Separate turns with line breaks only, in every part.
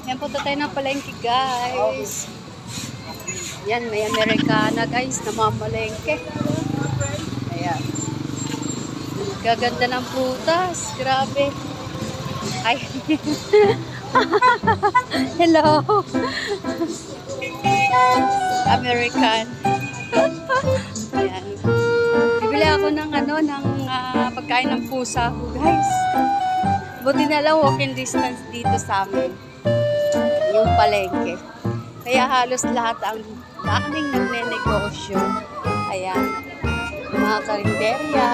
Yan, punta tayo ng palengke, guys. Yan, may Americana, guys, na mamalengke. Ayan. Gaganda ng prutas. Grabe. Ay. Hello. American. Ayan. Bibili ako ng pagkain ng pusa ko, guys. Buti na lang walking distance dito sa amin. Yung palengke. Kaya halos lahat ang daming nagne-negosyo. Ayan. Mga karinderya.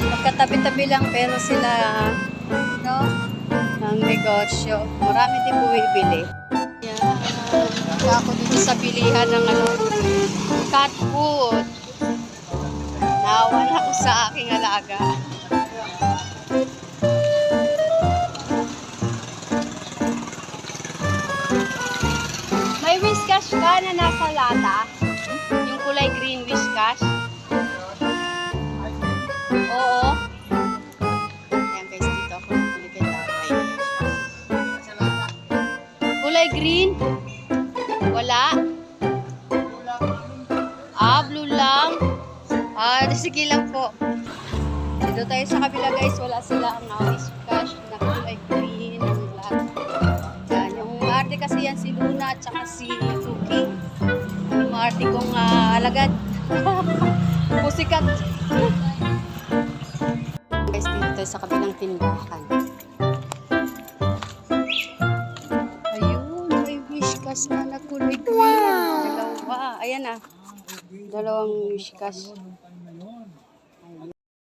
Magkatabi-tabi lang pero sila ng negosyo. Marami din bumibili. Ayan. Kaya ako dito sa bilihan ng cat food. Nawan ako sa aking alaga. May Whiskas ka na nasa lata? Yung kulay green Whiskas? Oo. Ayan guys, dito ako nabili kay tatay. Kulay green? Wala? Blue lang? Sige lang po. Dito tayo sa kabila guys, wala silang Whiskas na kulay green. Yan, yung maarte kasi yan si Luna at saka si Tuki. Yung maarte kong alagad. Pusikat. Guys, dito tayo sa kabilang tindahan. Ayun, may Whiskas na kulay green. Dalawa. Ayan dalawang Whiskas.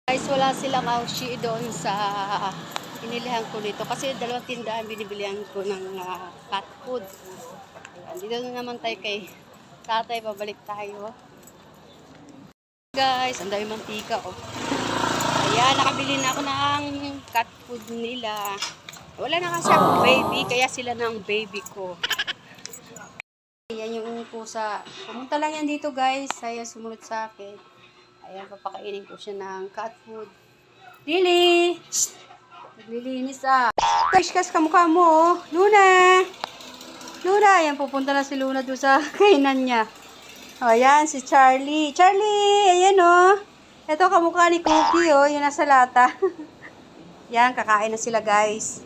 Guys, wala silang Aushi doon sa pinilihan ko nito. Kasi dalawang tindahan binibilihan ko ng cat food. Ayan, dito na naman tayo kay tatay. Babalik tayo. Guys, ang dami mantika Ayan, nakabili na ako ng cat food nila. Wala na kasi ako baby, kaya sila ng baby ko. Ayan yung pusa. Pumunta lang yan dito guys. Ayan, sumunod sa akin. Ayan, papakainin ko siya ng cat food. Lily! Naglilinis Whiskas kamukha mo Luna! Luna! Ayan, pupunta na si Luna doon sa kainan niya. Ayan, si Charlie. Charlie! Ayan Ito kamukha ni Cookie yung nasa lata. Yan, kakain na sila guys.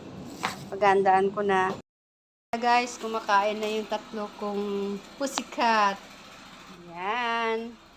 Magandaan ko na. Guys, kumakain na yung tatlo kong pussycat. Yan.